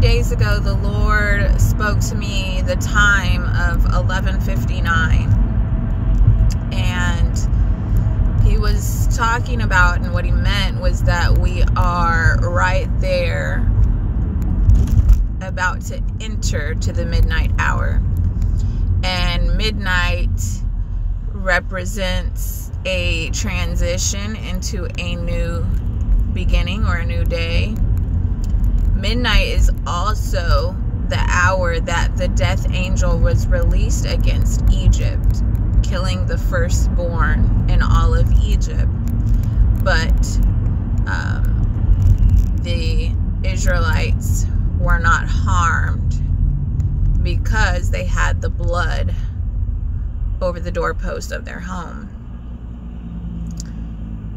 days ago, the Lord spoke to me the time of 11:59, and He was talking about, and what He meant was that we are right there about to enter to the midnight hour. And midnight represents a transition into a new beginning or a new day. Midnight is also the hour that the death angel was released against Egypt, killing the firstborn in all of Egypt. But the Israelites were not harmed because they had the blood over the doorpost of their home.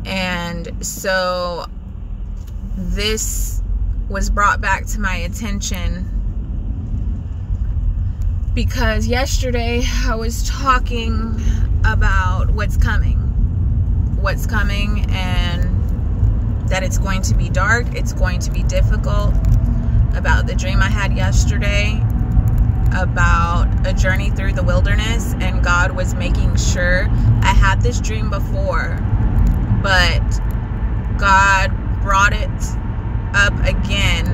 And so this was brought back to my attention because yesterday I was talking about what's coming, and that it's going to be dark, it's going to be difficult, about the dream I had yesterday about a journey through the wilderness, and God was making sure I had this dream before, but God brought it up again,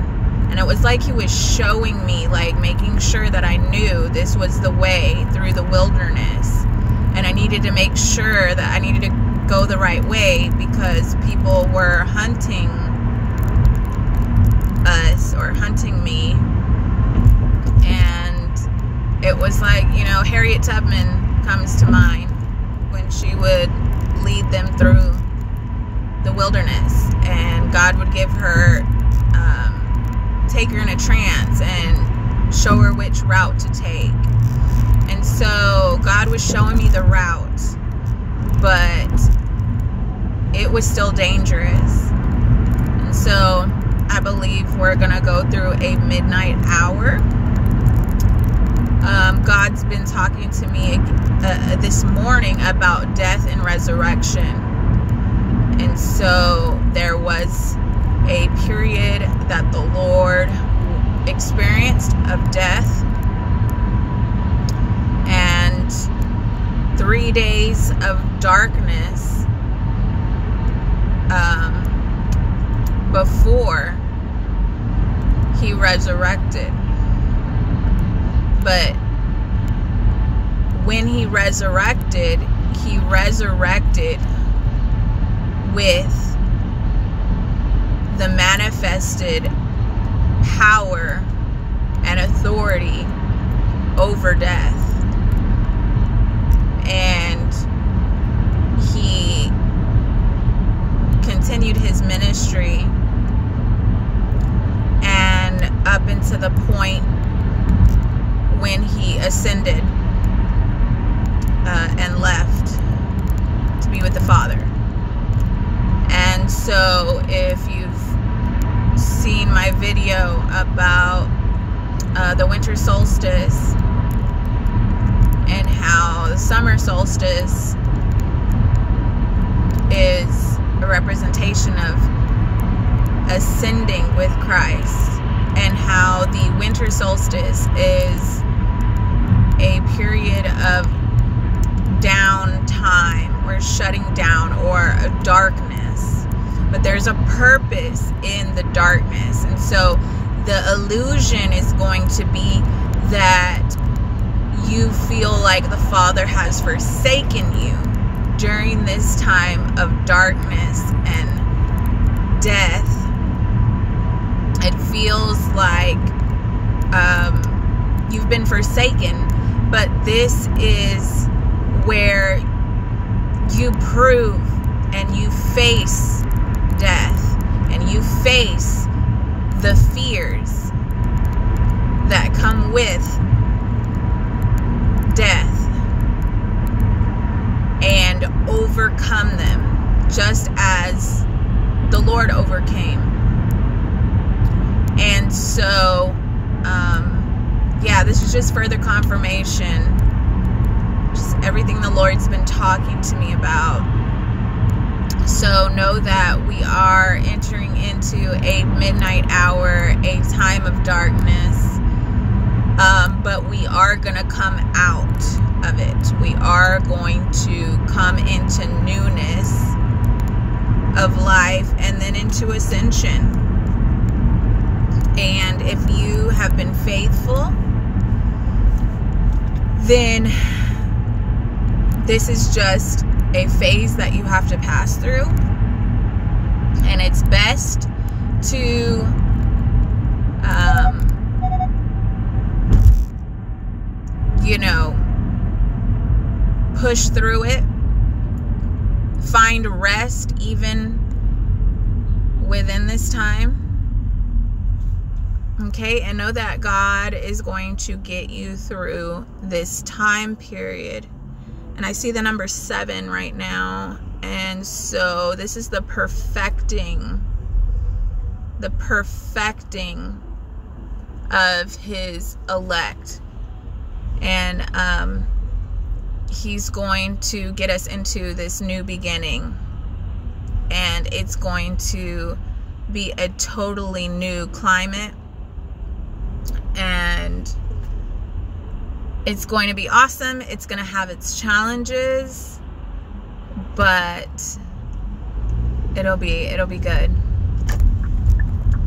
and it was like He was showing me, like making sure that I knew this was the way through the wilderness, and I needed to make sure that I needed to go the right way because people were hunting us or hunting me. And it was like, you know, Harriet Tubman comes to mind when she would lead them through the wilderness, and God would give her take her in a trance and show her which route to take. And so God was showing me the route, but it was still dangerous. And so I believe we're gonna go through a midnight hour. God's been talking to me this morning about death and resurrection. And so there was a period that the Lord experienced of death, and 3 days of darkness before He resurrected. But when He resurrected with the manifested power and authority over death. And He continued His ministry, and up into the point when He ascended and left to be with the Father. And so if you've seen my video about the winter solstice and how the summer solstice is a representation of ascending with Christ, and how the winter solstice is a period of downtime or shutting down or a darkness, but there's a purpose in the darkness. And so the illusion is going to be that you feel like the Father has forsaken you during this time of darkness and death. It feels like you've been forsaken, but this is where you prove and you face death, and you face the fears that come with death and overcome them, just as the Lord overcame. And so yeah, this is just further confirmation, just everything the Lord's been talking to me about. So know that we are entering into a midnight hour, a time of darkness. are going to come out of it. We are going to come into newness of life and then into ascension. And if you have been faithful, then this is just a phase that you have to pass through. And it's best to push through it, find rest even within this time, okay, and know that God is going to get you through this time period. And I see the number 7 right now, and so this is the perfecting of his elect. And he's going to get us into this new beginning, and it's going to be a totally new climate, and it's going to be awesome. It's going to have its challenges, but it'll be good.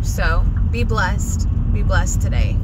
So be blessed today.